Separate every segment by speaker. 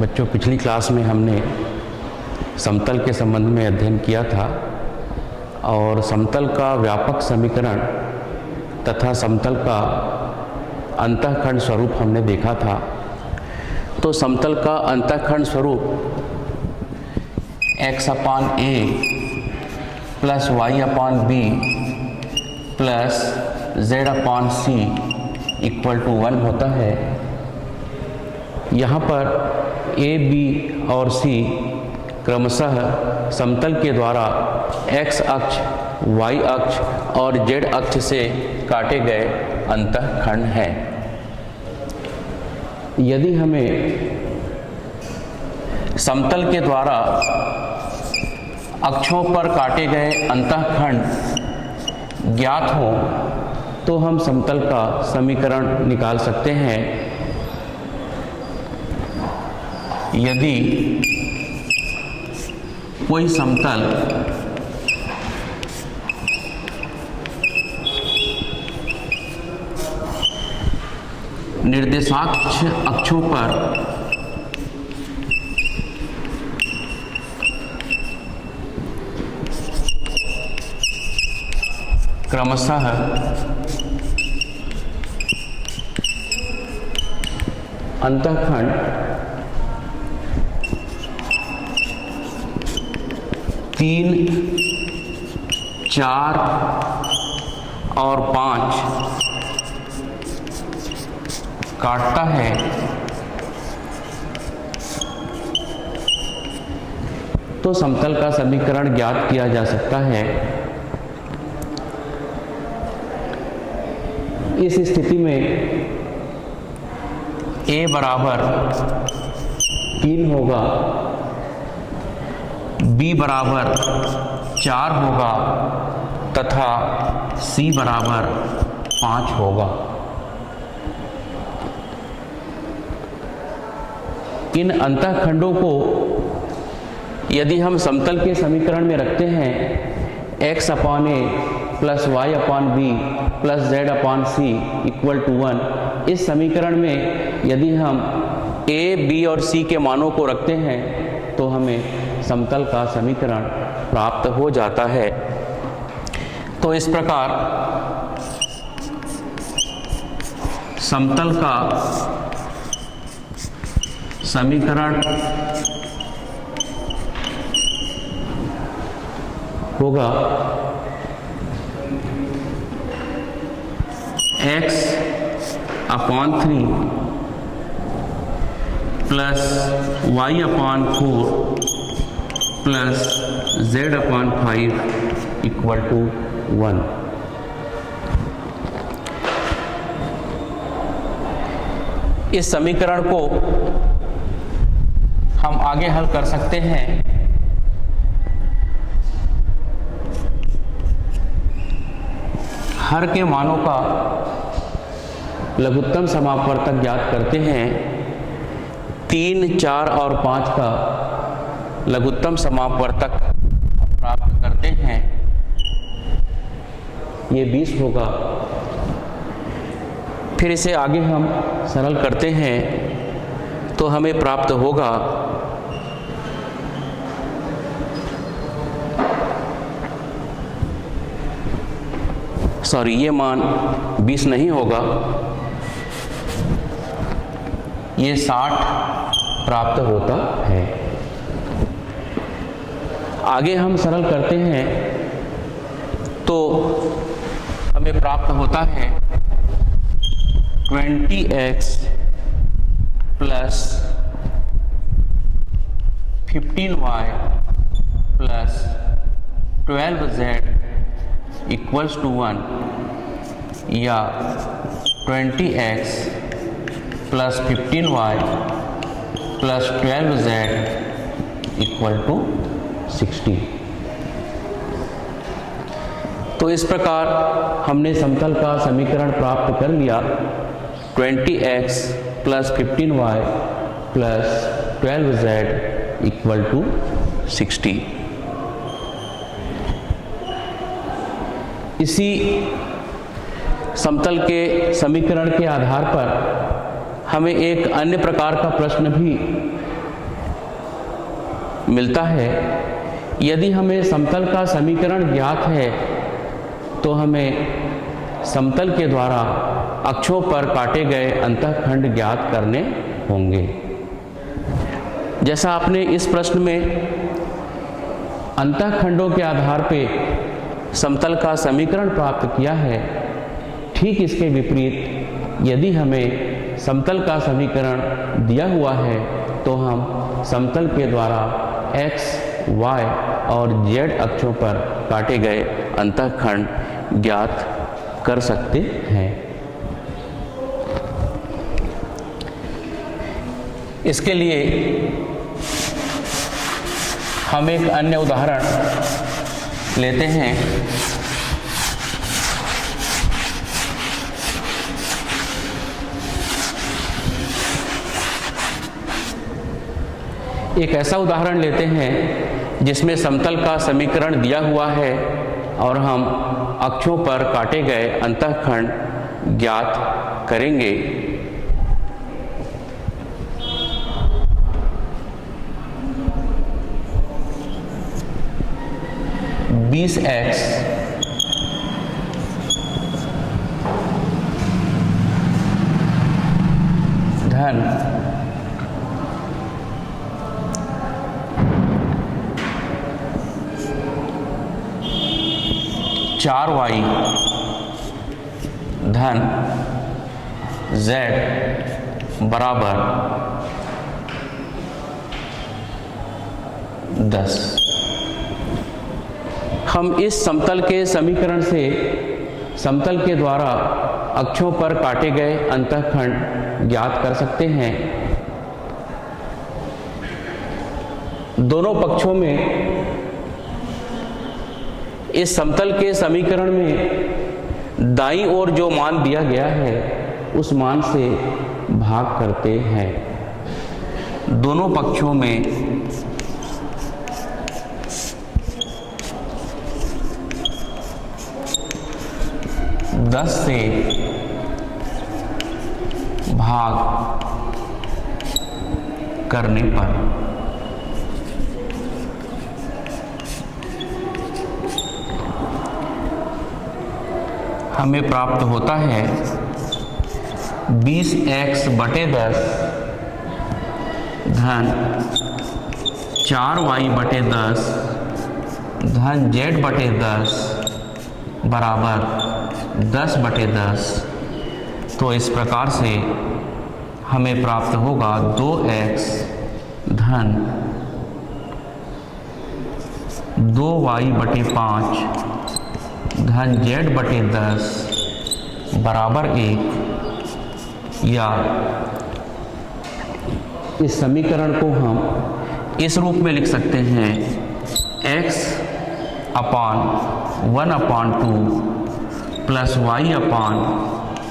Speaker 1: बच्चों, पिछली क्लास में हमने समतल के संबंध में अध्ययन किया था और समतल का व्यापक समीकरण तथा समतल का अंतःखंड स्वरूप हमने देखा था। तो समतल का अंतःखंड स्वरूप x/a plus y/b plus z/c equal to 1 होता है। यहाँ पर a, b और c क्रमशः समतल के द्वारा x अक्ष, y अक्ष और z अक्ष से काटे गए अंतःखंड हैं। यदि हमें समतल के द्वारा अक्षों पर काटे गए अंतःखंड ज्ञात हो तो हम समतल का समीकरण निकाल सकते हैं। यदि कोई समतल निर्देशाक्ष अक्षों पर क्रमशः अंतःखंड 3, 4 और 5 काटता है तो समतल का समीकरण ज्ञात किया जा सकता है। इस स्थिति में a बराबर 3 होगा, b बराबर 4 होगा तथा c बराबर 5 होगा। इन अंतःखंडों को यदि हम समतल के समीकरण में रखते हैं x/a plus y/b plus z/c equal to 1, इस समीकरण में यदि हम a, b और c के मानों को रखते हैं तो हमें समतल का समीकरण प्राप्त हो जाता है। तो इस प्रकार समतल का समीकरण होगा x/3 plus y/4 plus z/5 equal to 1। इस समीकरण को हम आगे हल कर सकते हैं। हर के मानों का लघुत्तम समापवर्तक ज्ञात करते हैं। 3, 4 और 5 का लघुत्तम समापवर्तक प्राप्त करते हैं। ये 20 होगा। फिर इसे आगे हम सरल करते हैं तो हमें प्राप्त होगा ये मान 20 नहीं होगा, ये 60 प्राप्त होता है। आगे हम सरल करते हैं तो हमें प्राप्त होता है 20x plus 15y plus 12z equals to 1 या 20x plus 15y plus 12z equal to 60। तो इस प्रकार हमने समतल का समीकरण प्राप्त कर लिया। 20x plus 15y plus 12z equal to 60। इसी समतल के समीकरण के आधार पर हमें एक अन्य प्रकार का प्रश्न भी मिलता है। यदि हमें समतल का समीकरण ज्ञात है तो हमें समतल के द्वारा अक्षों पर काटे गए अंतःखंड ज्ञात करने होंगे। जैसा आपने इस प्रश्न में अंतःखंडों के आधार पर समतल का समीकरण प्राप्त किया है, ठीक इसके विपरीत यदि हमें समतल का समीकरण दिया हुआ है तो हम समतल के द्वारा x, y और z अक्षों पर काटे गए अंतःखंड ज्ञात कर सकते हैं। इसके लिए हम एक अन्य उदाहरण लेते हैं। एक ऐसा उदाहरण लेते हैं जिसमें समतल का समीकरण दिया हुआ है और हम अक्षों पर काटे गए अंतःखंड ज्ञात करेंगे। बीस एक्स धन 4y धन z बराबर 10। हम इस समतल के समीकरण से समतल के द्वारा अक्षों पर काटे गए अंतःखंड ज्ञात कर सकते हैं। दोनों पक्षों में इस समतल के समीकरण में दाईं ओर जो मान दिया गया है उस मान से भाग करते हैं। दोनों पक्षों में दस से भाग करने पर हमें प्राप्त होता है 20x बटे 10 धन 4y बटे 10 धन z बटे 10 बराबर 10 बटे 10। तो इस प्रकार से हमें प्राप्त होगा 2x धन 2y बटे 5 धन z बटे 10 बराबर 1। या इस समीकरण को हम इस रूप में लिख सकते हैं x upon 1/2 plus y upon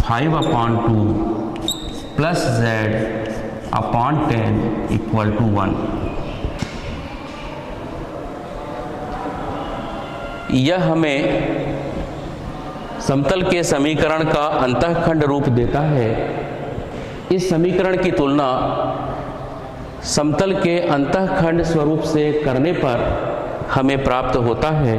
Speaker 1: 5/2 plus z upon 10 equal to 1। यह हमें समतल के समीकरण का अंतःखंड रूप देता है। इस समीकरण की तुलना समतल के अंतःखंड स्वरूप से करने पर हमें प्राप्त होता है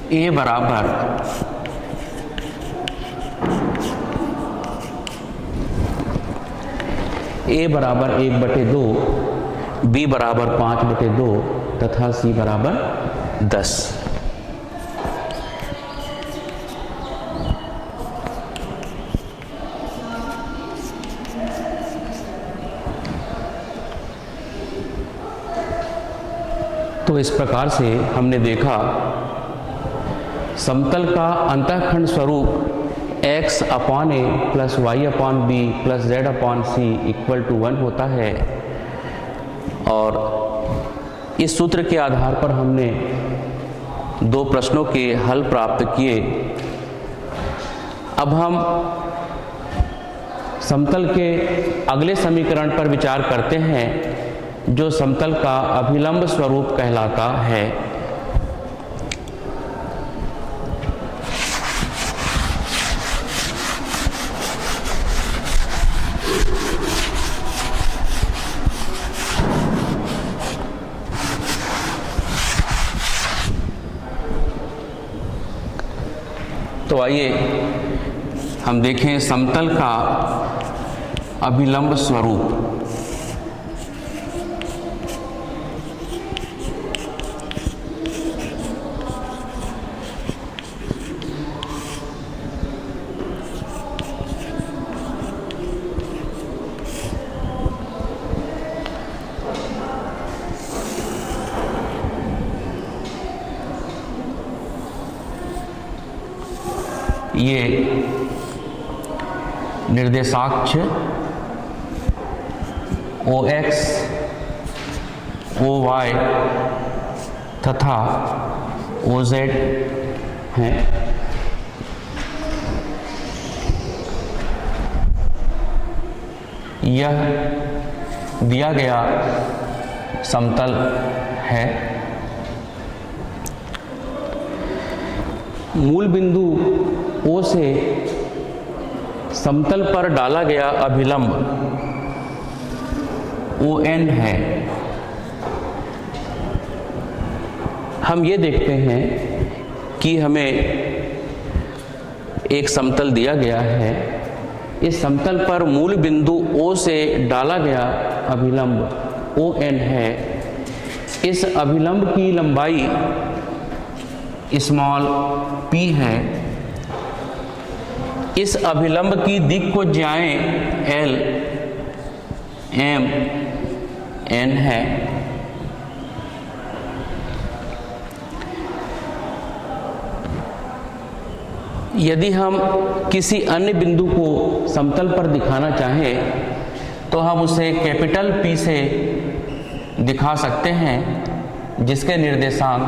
Speaker 1: A बराबर A बराबर 1/2, B बराबर 5/2 तथा C बराबर 10। तो इस प्रकार से हमने देखा समतल का अंतःखंड स्वरूप x upon a plus y upon b plus z upon c equal to 1 होता है। और इस सूत्र के आधार पर हमने दो प्रश्नों के हल प्राप्त किए। अब हम समतल के अगले समीकरण पर विचार करते हैं जो समतल का अभिलंब स्वरूप कहलाता है। तो आइए हम देखें समतल का अभिलंब स्वरूप। ये निर्देशाक्ष OX, OY तथा OZ हैं। यह दिया गया समतल है। मूल बिंदु O से समतल पर डाला गया अभिलंब ON है। हम ये देखते हैं कि हमें एक समतल दिया गया है। इस समतल पर मूल बिंदु O से डाला गया अभिलंब ON है। इस अभिलंब की लंबाई स्मॉल p है। इस अभिलंब की दिक्कोज्याएं L, M, N है। यदि हम किसी अन्य बिंदु को समतल पर दिखाना चाहें तो हम उसे कैपिटल P से दिखा सकते हैं, जिसके निर्देशांक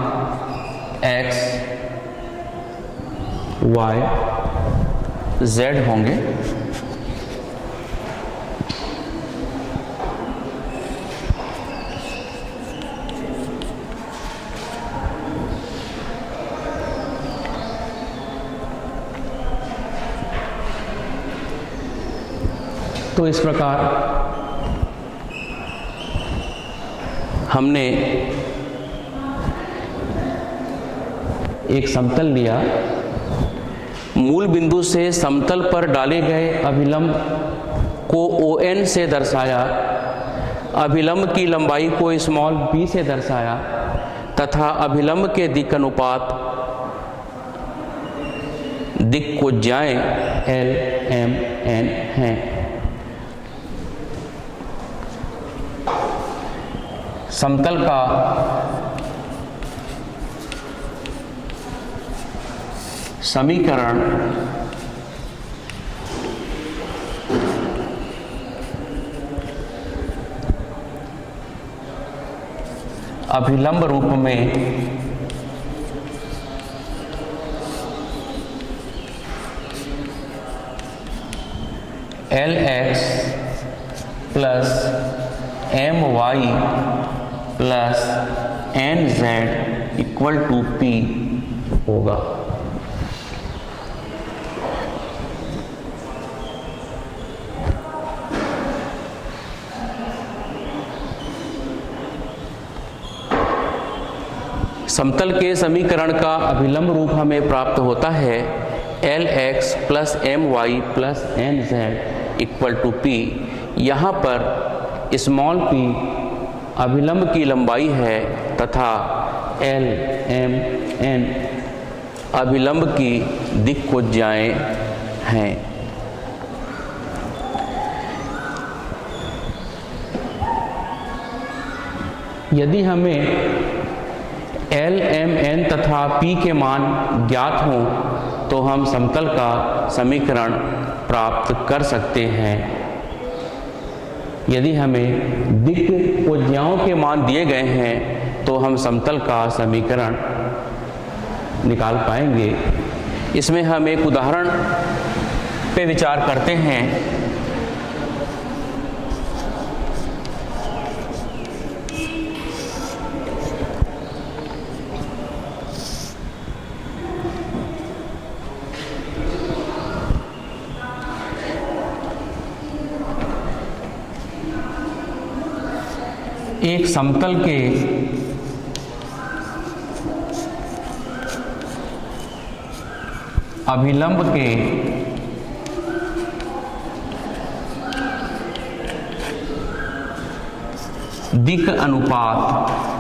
Speaker 1: X, Y, Z होंगे। तो इस प्रकार हमने एक समतल लिया। मूल बिंदु से समतल पर डाले गए अभिलंब को ON से दर्शाया, अभिलंब की लंबाई को स्मॉल p से दर्शाया तथा अभिलंब के दिक्कनुपात दिक्कोज्याएं L, M, N हैं। समतल का समीकरण अभिलंब रूप में LX plus MY plus NZ equal to P होगा। समतल के समीकरण का अभिलंब रूप हमें प्राप्त होता है LX plus MY plus NZ equal to P। यहाँ पर स्मॉल p अभिलंब की लंबाई है तथा L, M, N अभिलंब की दिक्कोज्याएं हैं। यदि हमें L, M, N तथा P के मान ज्ञात हों तो हम समतल का समीकरण प्राप्त कर सकते हैं। यदि हमें दिक्कोज्याओं के मान दिए गए हैं तो हम समतल का समीकरण निकाल पाएंगे। इसमें हम एक उदाहरण पे विचार करते हैं। एक समतल के अभिलंब के दिक् अनुपात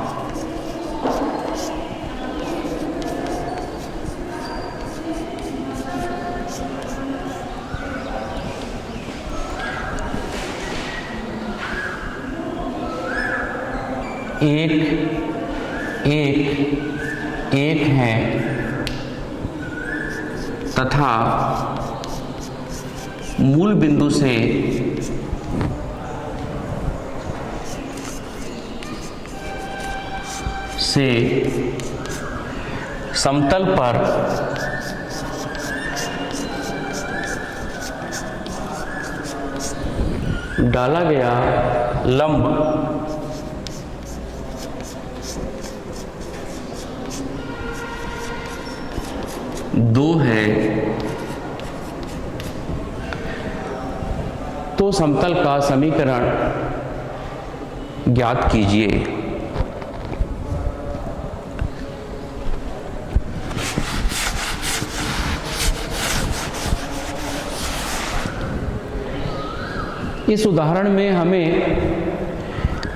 Speaker 1: एक एक एक है तथा मूल बिंदु से समतल पर डाला गया लंब दो है, तो समतल का समीकरण ज्ञात कीजिए। इस उदाहरण में हमें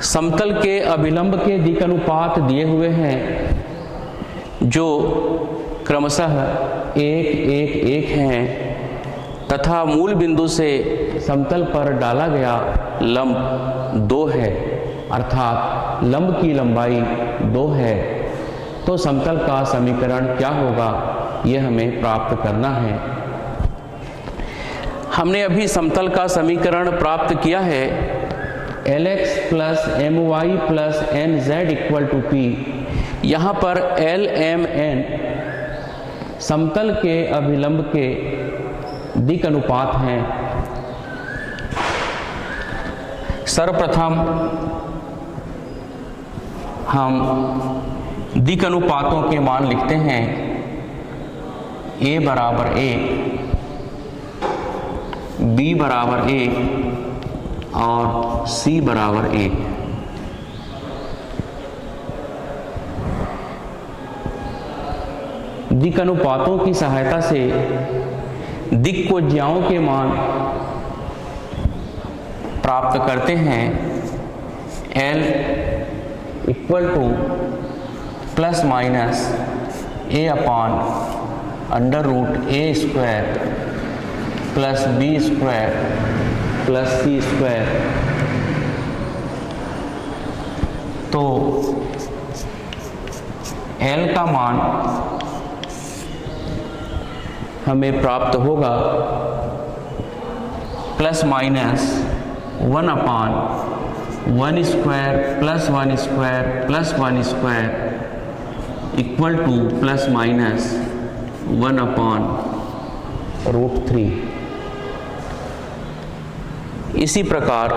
Speaker 1: समतल के अभिलंब के दिक् अनुपात दिए हुए हैं जो क्रमशः 1 1 1 हैं तथा मूल बिंदु से समतल पर डाला गया लंब 2 है, अर्थात लंब की लंबाई 2 है। तो समतल का समीकरण क्या होगा, यह हमें प्राप्त करना है। हमने अभी समतल का समीकरण प्राप्त किया है। Lx plus my plus nz equal to p। यहाँ पर L M N समतल के अभिलंब के दिक् अनुपात हैं। सर्वप्रथम हम दिक् अनुपातों के मान लिखते हैं। a बराबर 1, b बराबर 1 और c बराबर 1। दिक् अनुपातों की सहायता से दिक्कोज्याओं के मान प्राप्त करते हैं। L equal to plus minus a upon under root a square plus b square plus c square. तो L का मान हमें प्राप्त होगा plus minus 1 upon 1 square plus 1 square plus 1 square equal to plus minus 1 upon root 3। इसी प्रकार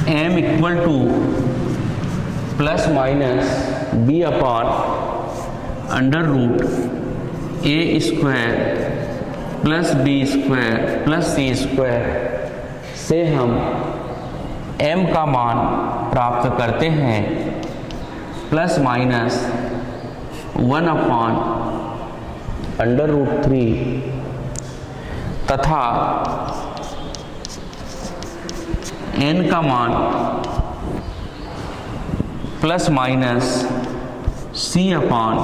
Speaker 1: m equal to plus minus b upon under root a square plus b square plus c square से हम m का मान प्राप्त करते हैं plus minus 1 upon under root 3 तथा n का मान plus minus c upon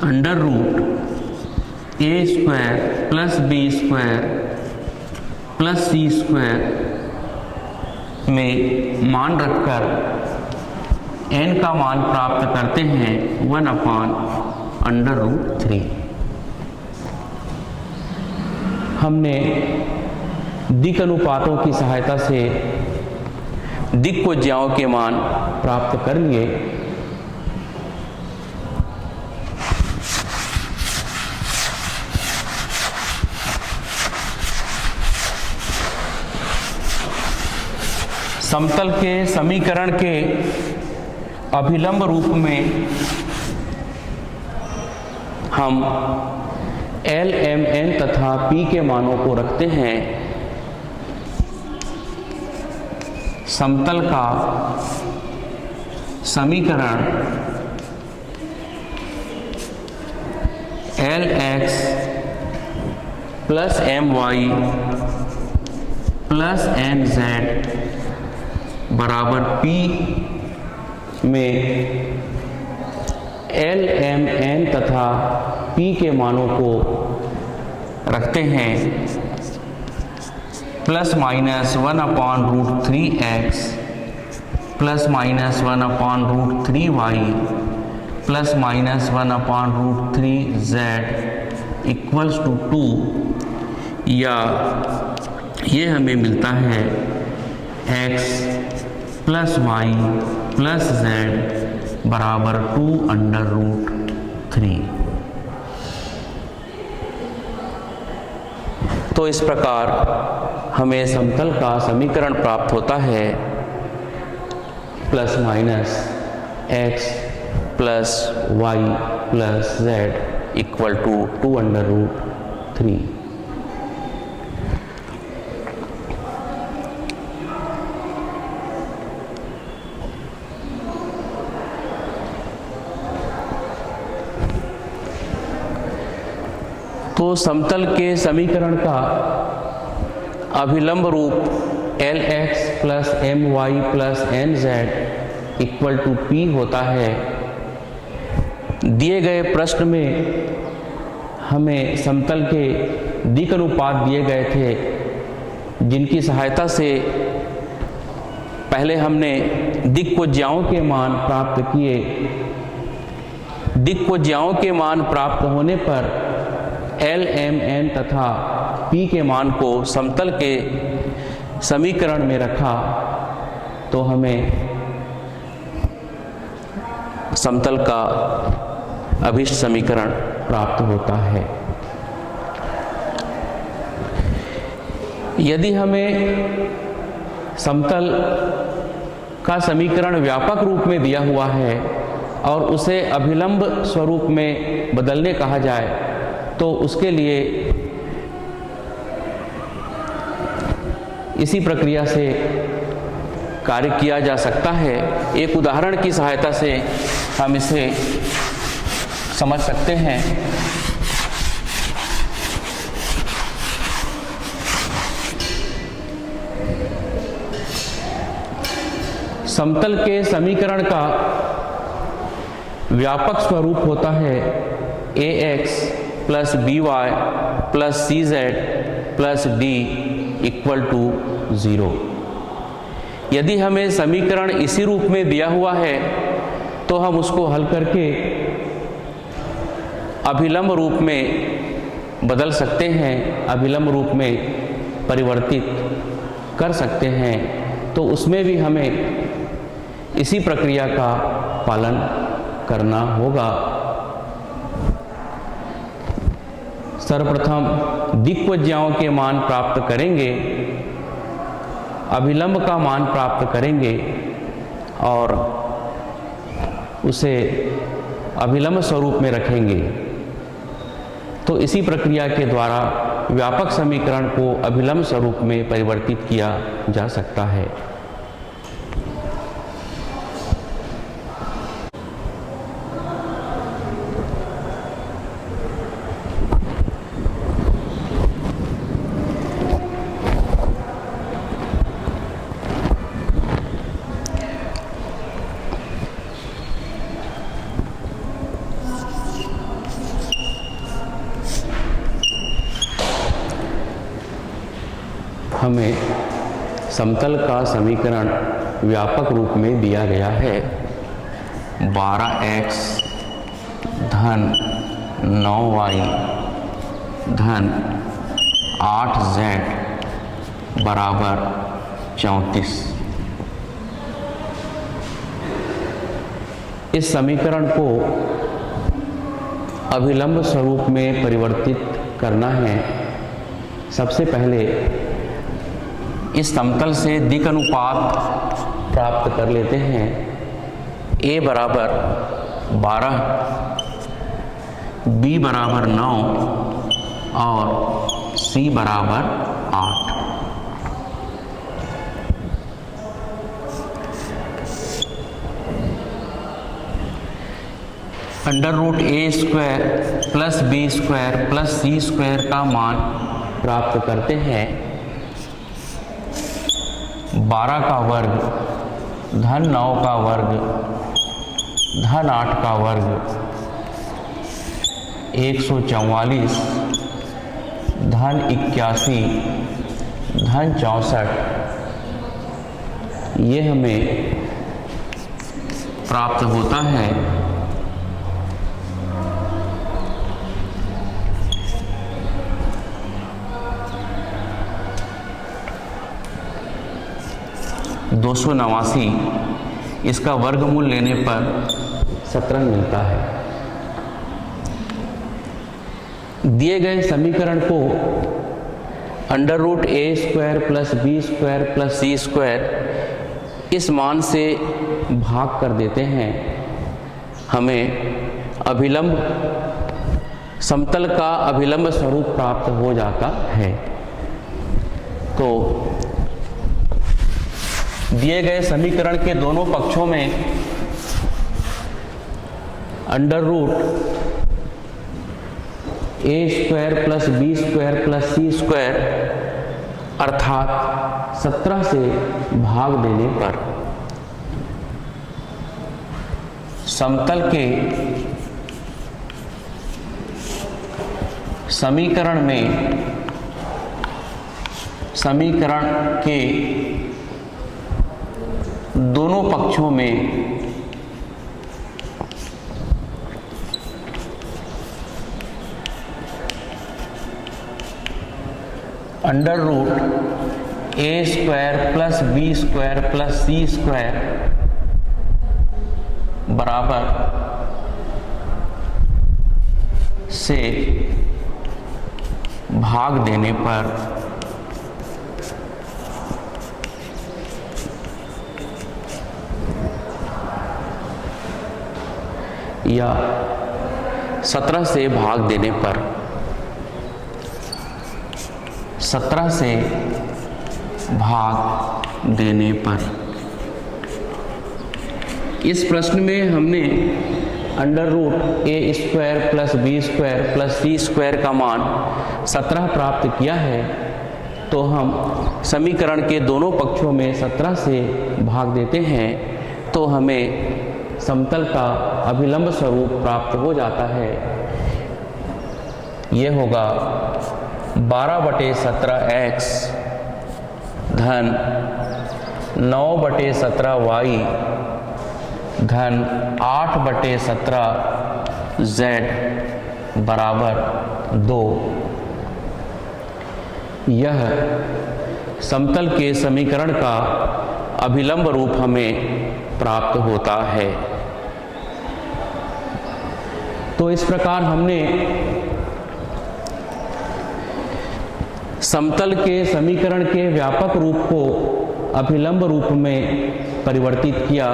Speaker 1: under root a square plus b square plus c square में मान रखकर n का मान प्राप्त करते हैं 1 अपान अंडर रूट 3। हमने दिक् अनुपातों की सहायता से दिक्कोज्याओं के मान प्राप्त कर लिए। समतल के समीकरण के अभिलंब रूप में हम L, M, N तथा P के मानों को रखते हैं। समतल का समीकरण LX plus MY plus NZ बराबर P में L, M, N तथा P के मानों को रखते हैं plus minus 1/√3x plus minus 1/√3y plus minus 1/√3z equals to 2, या ये हमें मिलता है x plus y plus z बराबर 2√3। तो इस प्रकार हमें समतल का समीकरण प्राप्त होता है plus minus x plus y plus z equal to 2√3। तो समतल के समीकरण का अभिलंब रूप Lx plus My plus Nz equal to P होता है। दिए गए प्रश्न में हमें समतल के दिक् अनुपात दिए गए थे, जिनकी सहायता से पहले हमने दिक्कोज्याओं के मान प्राप्त किए। दिक्कोज्याओं के मान प्राप्त होने पर L, M, N तथा P के मान को समतल के समीकरण में रखा तो हमें समतल का अभिष्ट समीकरण प्राप्त होता है। यदि हमें समतल का समीकरण व्यापक रूप में दिया हुआ है और उसे अभिलंब स्वरूप में बदलने कहा जाए तो उसके लिए इसी प्रक्रिया से कार्य किया जा सकता है। एक उदाहरण की सहायता से हम इसे समझ सकते हैं। समतल के समीकरण का व्यापक स्वरूप होता है ax plus by plus cz plus d equal to 0। यदि हमें समीकरण इसी रूप में दिया हुआ है तो हम उसको हल करके अभिलंब रूप में बदल सकते हैं, अभिलंब रूप में परिवर्तित कर सकते हैं। तो उसमें भी हमें इसी प्रक्रिया का पालन करना होगा। सर्वप्रथम दिक्कोज्याओं के मान प्राप्त करेंगे, अभिलंब का मान प्राप्त करेंगे और उसे अभिलंब स्वरूप में रखेंगे। तो इसी प्रक्रिया के द्वारा व्यापक समीकरण को अभिलंब स्वरूप में परिवर्तित किया जा सकता है। हमें समतल का समीकरण व्यापक रूप में दिया गया है 12x धन 9y धन 8z बराबर 34। इस समीकरण को अभिलंब स्वरूप में परिवर्तित करना है। सबसे पहले इस समतल से दिक् अनुपात प्राप्त कर लेते हैं। a बराबर 12, b बराबर 9 और c बराबर 8। Under root a square plus b square plus c square का मान प्राप्त करते हैं। 12 का वर्ग धन 9 का वर्ग धन 8 का वर्ग 144 धन 81 धन 64, ये हमें प्राप्त होता है। दो सौ 89, इसका वर्गमूल लेने पर 17 मिलता है। दिए गए समीकरण को under root a square plus b square plus c square इस मान से भाग कर देते हैं। हमें अभिलंब समतल का अभिलंब स्वरूप प्राप्त हो जाता है। तो दिए गए समीकरण के दोनों पक्षों में under root a square plus b square plus c square अर्थात 17 से भाग देने पर समतल के समीकरण के दोनों पक्षों में under root a square plus b square plus c square बराबर से भाग देने पर या 17 से भाग देने पर 17 से भाग देने पर इस प्रश्न में हमने under root a square plus b square plus c square का मान 17 प्राप्त किया है। तो हम समीकरण के दोनों पक्षों में 17 से भाग देते हैं तो हमें समतल का अभिलंब स्वरूप प्राप्त हो जाता है। यह होगा 12/17x धन 9/17y धन 8/17z बराबर 2। यह समतल के समीकरण का अभिलंब रूप हमें प्राप्त होता है। तो इस प्रकार हमने समतल के समीकरण के व्यापक रूप को अभिलंब रूप में परिवर्तित किया।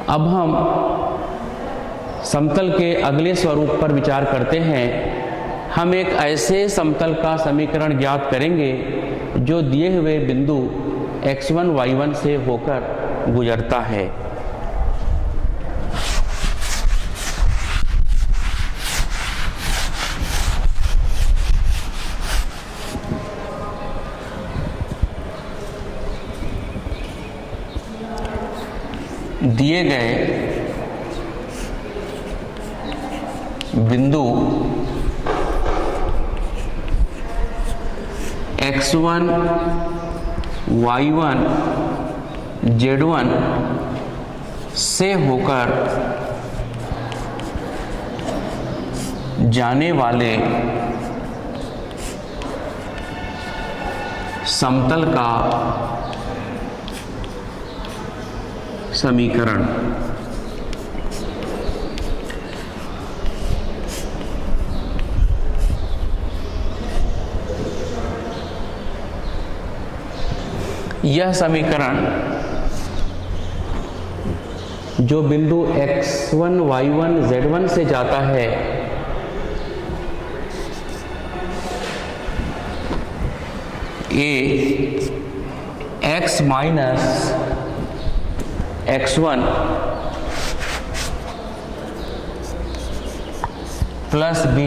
Speaker 1: अब हम समतल के अगले स्वरूप पर विचार करते हैं। हम एक ऐसे समतल का समीकरण ज्ञात करेंगे जो दिए हुए बिंदु x1 y1 से होकर गुजरता है। दिए गए बिंदु x1 y1 z1 से होकर जाने वाले समतल का समीकरण। यह समीकरण जो बिंदु x1, y1, z1 से जाता है, a x minus x1 plus b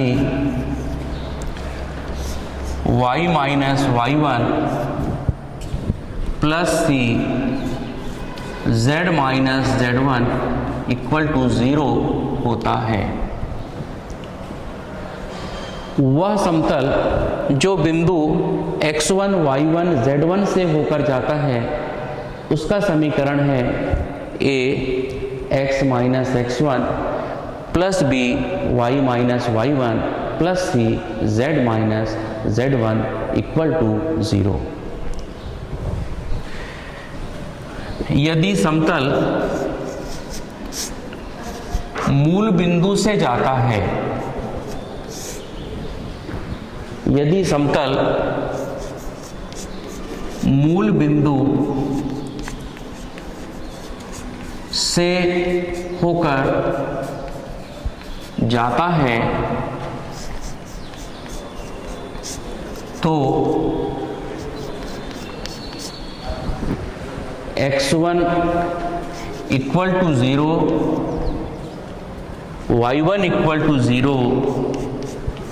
Speaker 1: y minus y1 plus c z minus z1 equal to 0 होता है। वह समतल जो बिंदु x1, y1, z1 से होकर जाता है उसका समीकरण है a x minus x1 plus b y minus y1 plus c z minus z1 equal to 0। यदि समतल मूल बिंदु से जाता है, यदि समतल मूल बिंदु से होकर जाता है तो x1 equal to 0, y1 equal to 0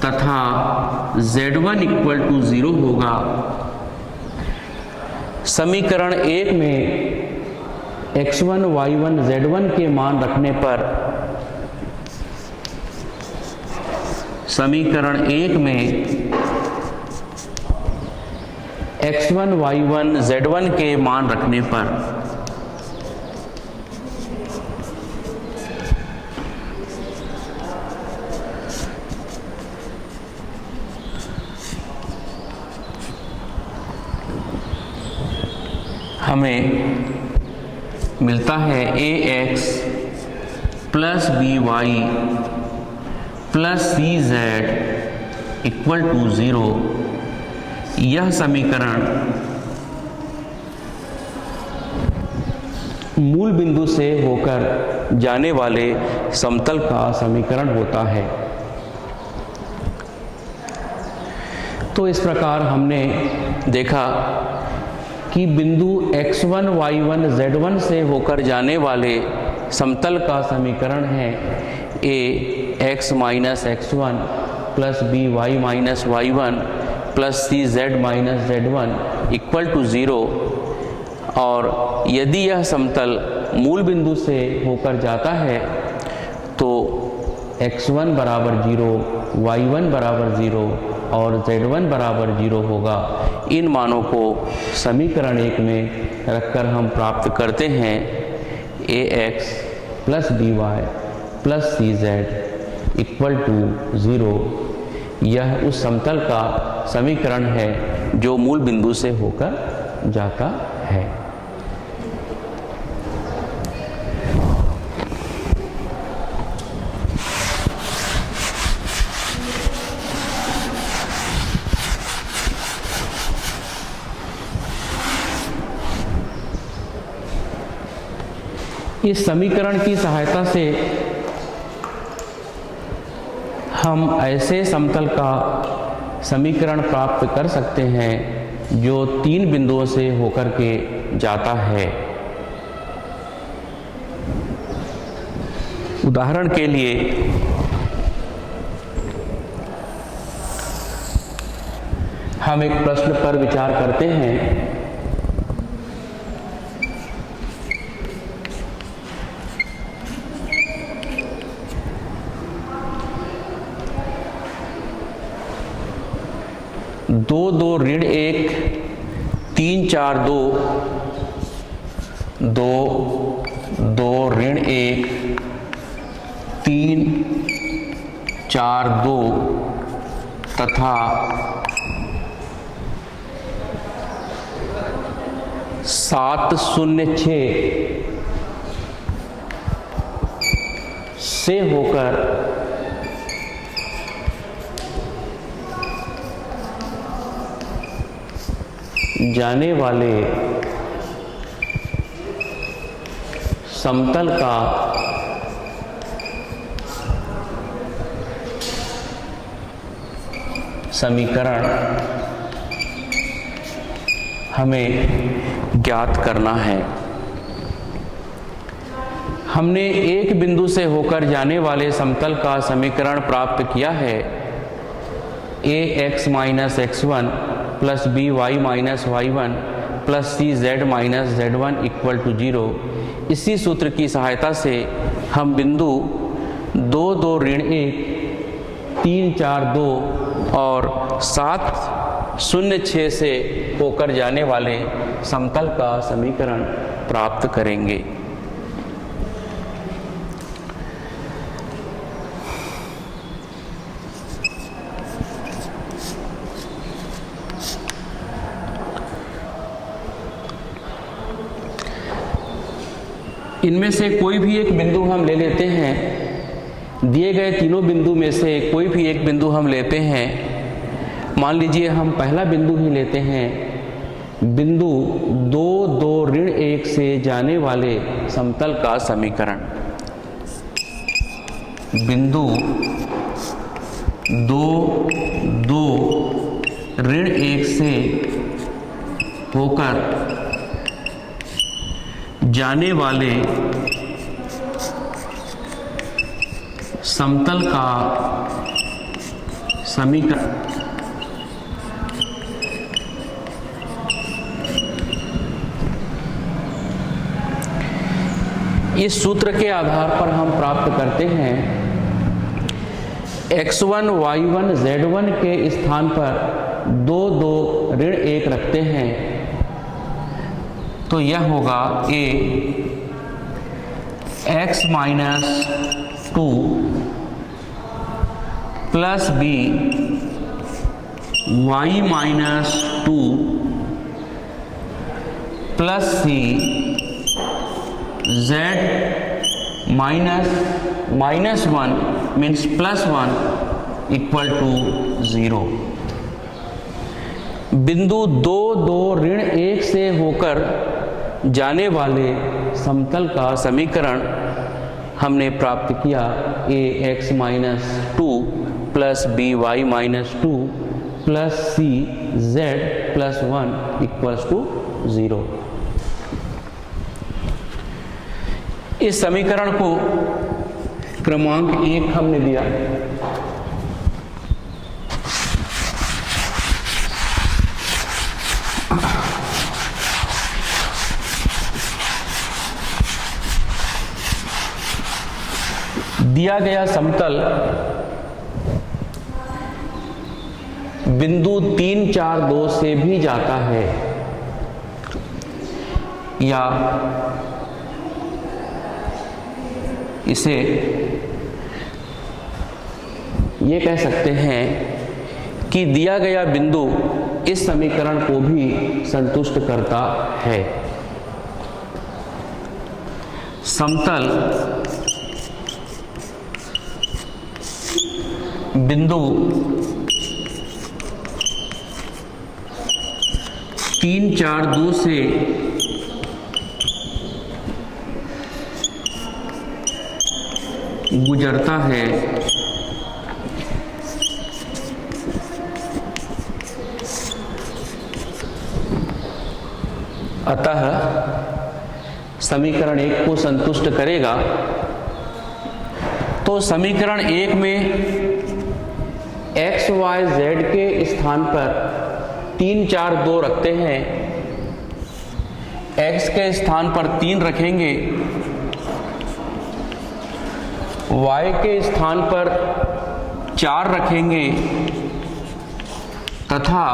Speaker 1: तथा z1 इक्वल टू 0 होगा। समीकरण 1 में x1, y1, z1 के मान रखने पर, समीकरण 1 में x1, y1, z1 के मान रखने पर हमें मिलता है ax plus by plus cz equal to 0। यह समीकरण मूल बिंदु से होकर जाने वाले समतल का समीकरण होता है। तो इस प्रकार हमने देखा कि बिंदु x1, y1, z1 से होकर जाने वाले समतल का समीकरण है a x minus x1 plus b y minus y1 plus c z minus z1 equal to 0। और यदि यह समतल मूल बिंदु से होकर जाता है तो x1 बराबर 0, y1 बराबर 0 और z1 बराबर 0 होगा। इन मानों को समीकरण 1 में रखकर हम प्राप्त करते हैं ax plus by plus cz equal to 0। यह उस समतल का समीकरण है जो मूल बिंदु से होकर जाता है। इस समीकरण की सहायता से हम ऐसे समतल का समीकरण प्राप्त कर सकते हैं जो 3 बिंदुओं से होकर के जाता है। उदाहरण के लिए हम एक प्रश्न पर विचार करते हैं। दो दो ऋण 1 3 4 2 2 2 ऋण 1 3 4 2 तथा 706 से होकर जाने वाले समतल का समीकरण हमें ज्ञात करना है। हमने एक बिंदु से होकर जाने वाले समतल का समीकरण प्राप्त किया है। ax minus x1 plus by minus y1 plus cz minus z1 equal to 0। इसी सूत्र की सहायता से हम बिंदु 2 2 ऋण 1 3 4 2 और 706 से होकर जाने वाले समतल का समीकरण प्राप्त करेंगे। इनमें से कोई भी एक बिंदु हम ले लेते हैं। दिए गए तीनों बिंदु में से कोई भी एक बिंदु हम लेते हैं। मान लीजिए हम पहला बिंदु ही लेते हैं, बिंदु 2 2 ऋण 1 से जाने वाले समतल का समीकरण। बिंदु 2 2 ऋण 1 से होकर जाने वाले समतल का समीकरण। इस सूत्र के आधार पर हम प्राप्त करते हैं x1 y1 z1 के स्थान पर 2 2 ऋण 1 रखते हैं तो यह होगा a x minus 2 plus b y minus 2 plus c z minus 1 means plus 1 equal to 0। बिंदु 2 2 ऋण 1 से होकर जाने वाले समतल का समीकरण हमने प्राप्त किया। a x minus 2 plus b y minus 2 plus c z plus 1 equals to 0। इस समीकरण को क्रमांक 1 हमने दिया। दिया गया समतल बिंदु 3 4 2 से भी जाता है, या इसे ये कह सकते हैं कि दिया गया बिंदु इस समीकरण को भी संतुष्ट करता है। समतल बिंदु 3 4 2 से गुजरता है, अतः समीकरण 1 को संतुष्ट करेगा। तो समीकरण 1 में x y z के स्थान पर 3 4 2 रखते हैं। x के स्थान पर 3 रखेंगे, y के स्थान पर 4 रखेंगे तथा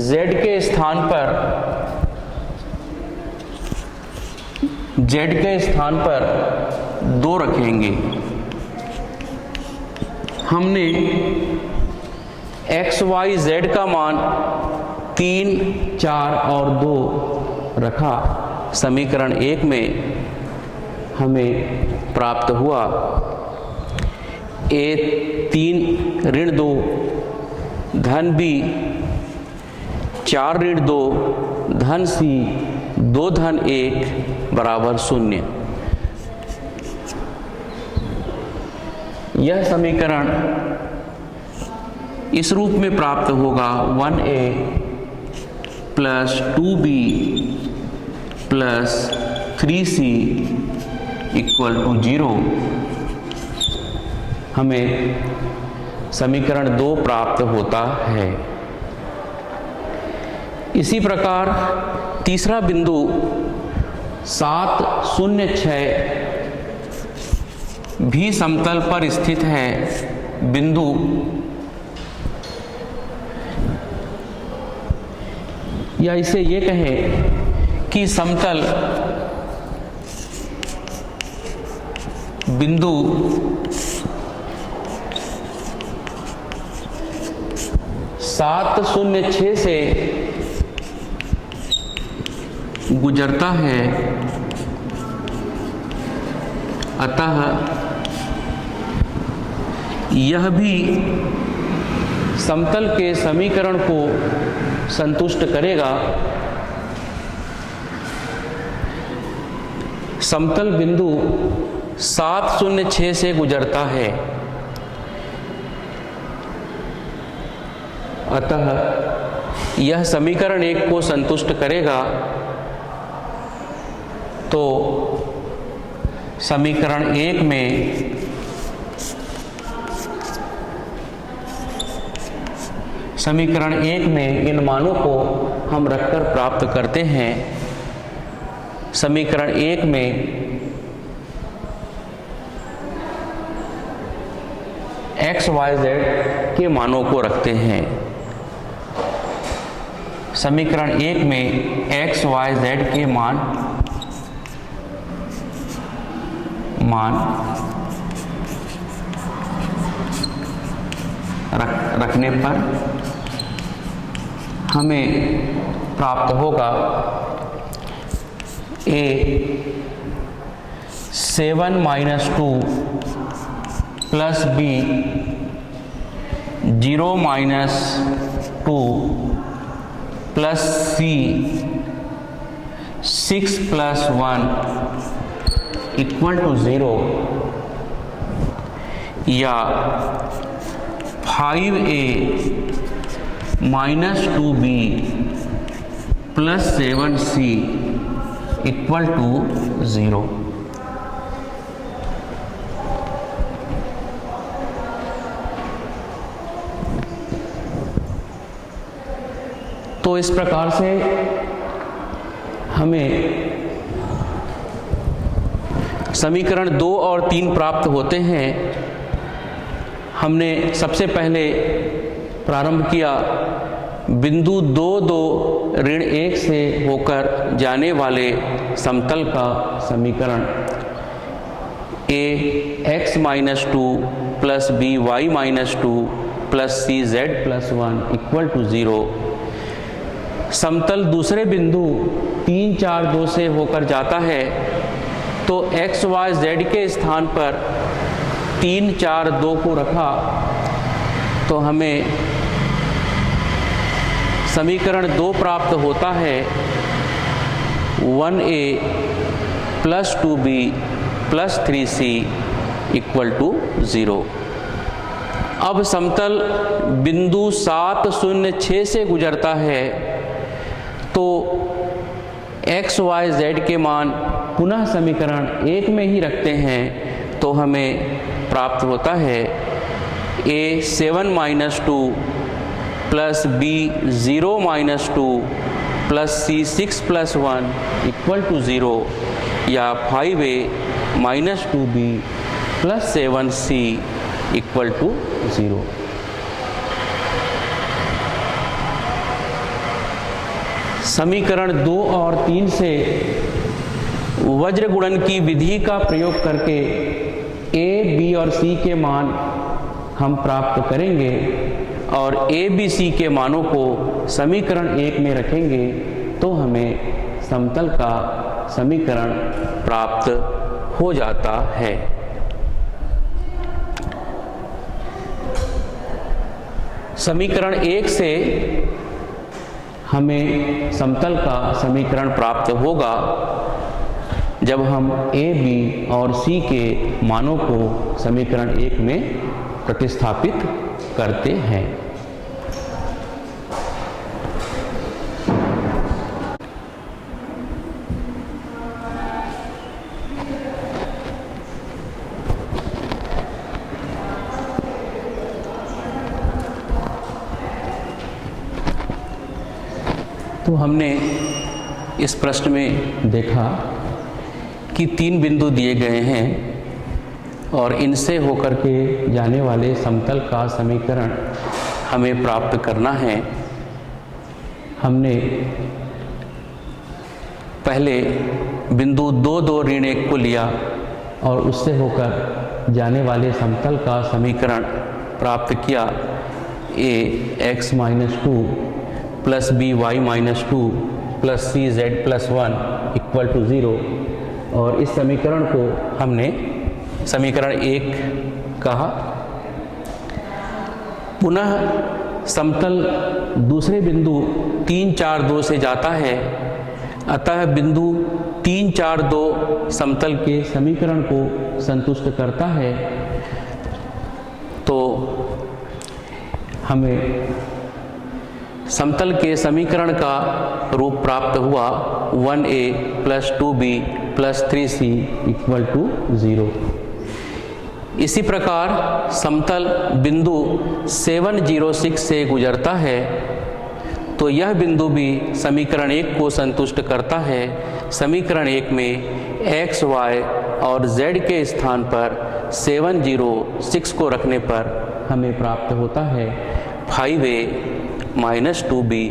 Speaker 1: z के स्थान पर z के स्थान पर 2 रखेंगे। हमने x y z का मान 3, 4 और 2 रखा, समीकरण 1 में हमें प्राप्त हुआ A3 ऋण 2 धन B 4 ऋण 2 धन C 2 धन 1 बराबर 0। यह समीकरण इस रूप में प्राप्त होगा 1A plus 2B plus 3C equal to 0। हमें समीकरण 2 प्राप्त होता है। इसी प्रकार तीसरा बिंदु 7, 0, 6 भी समतल पर स्थित है। बिंदु या इसे ये कहें कि समतल बिंदु 7, 0, 6 से गुजरता है, अतः यह भी समतल के समीकरण को संतुष्ट करेगा। समतल बिंदु 7, 0, 6 से गुजरता है, अतः यह समीकरण 1 को संतुष्ट करेगा। तो समीकरण 1 में इन मानों को हम रखकर प्राप्त करते हैं। समीकरण 1 में x, y, z के मानों को रखते हैं। समीकरण 1 में x, y, z के मान रखने पर हमें प्राप्त होगा A 7 - 2 plus B 0 - 2 plus C 6 + 1 equal to 0, या 5A - 2B plus 7C equal to 0। तो इस प्रकार से हमें समीकरण 2 और 3 प्राप्त होते हैं। हमने सबसे पहले प्रारंभ किया बिंदु 2, 2 ऋण 1 से होकर जाने वाले समतल का समीकरण A x - 2 plus B y - 2 plus C z + 1 equal to 0। समतल दूसरे बिंदु 3, 4, 2 से होकर जाता है, तो x, y, z के स्थान पर 3, 4, 2 को रखा, तो हमें समीकरण 2 प्राप्त होता है 1A plus 2B plus 3C equal to 0। अब समतल बिंदु 7, 0, 6 से गुजरता है, तो x, y, z के मान पुनः समीकरण 1 में ही रखते हैं, तो हमें प्राप्त होता है A 7 - 2 plus B 0 - 2 plus C 6 + 1 equal to 0, या 5A - 2B plus 7C equal to 0। समीकरण 2 और 3 से वज्र गुणन की विधि का प्रयोग करके A, B और C के मान हम प्राप्त करेंगे। और ए बी सी के मानों को समीकरण 1 में रखेंगे तो हमें समतल का समीकरण प्राप्त हो जाता है। समीकरण 1 से हमें समतल का समीकरण प्राप्त होगा जब हम ए, बी और सी के मानों को समीकरण 1 में प्रतिस्थापित करते हैं। तो हमने इस प्रश्न में देखा कि 3 बिंदु दिए गए हैं और इनसे होकर के जाने वाले समतल का समीकरण हमें प्राप्त करना है। हमने पहले बिंदु 2, 2 ऋण 1 को लिया और उससे होकर जाने वाले समतल का समीकरण प्राप्त किया। a x minus 2 plus B y minus 2 plus C z plus 1 equal to 0, और इस समीकरण को हमने समीकरण 1 कहा। पुनः समतल दूसरे बिंदु 3, 4, 2 से जाता है, अतः बिंदु 3, 4, 2 समतल के समीकरण को संतुष्ट करता है। तो हमें समतल के समीकरण का रूप प्राप्त हुआ 1a plus 2b plus 3c equal to 0। इसी प्रकार समतल बिंदु 7, 0, 6 से गुजरता है, तो यह बिंदु भी समीकरण 1 को संतुष्ट करता है। समीकरण 1 में x, y और z के स्थान पर 7, 0, 6 को रखने पर हमें प्राप्त होता है 5a minus 2b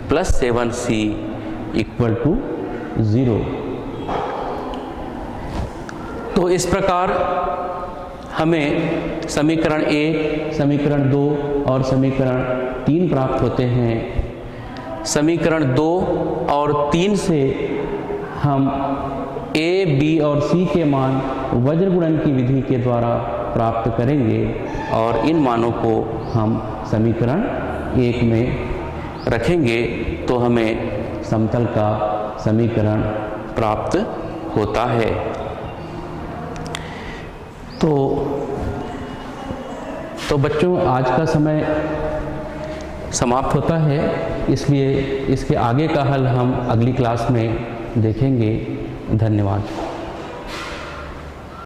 Speaker 1: plus 7c equal to 0। तो इस प्रकार हमें समीकरण 1, समीकरण 2 और समीकरण 3 प्राप्त होते हैं। समीकरण 2 और 3 से हम a, b और c के मान वज्र गुणन की विधि के द्वारा प्राप्त करेंगे और इन मानों को हम समीकरण 1 में रखेंगे तो हमें समतल का समीकरण प्राप्त होता है। तो बच्चों, आज का समय समाप्त होता है, इसलिए इसके आगे का हल हम अगली क्लास में देखेंगे। धन्यवाद।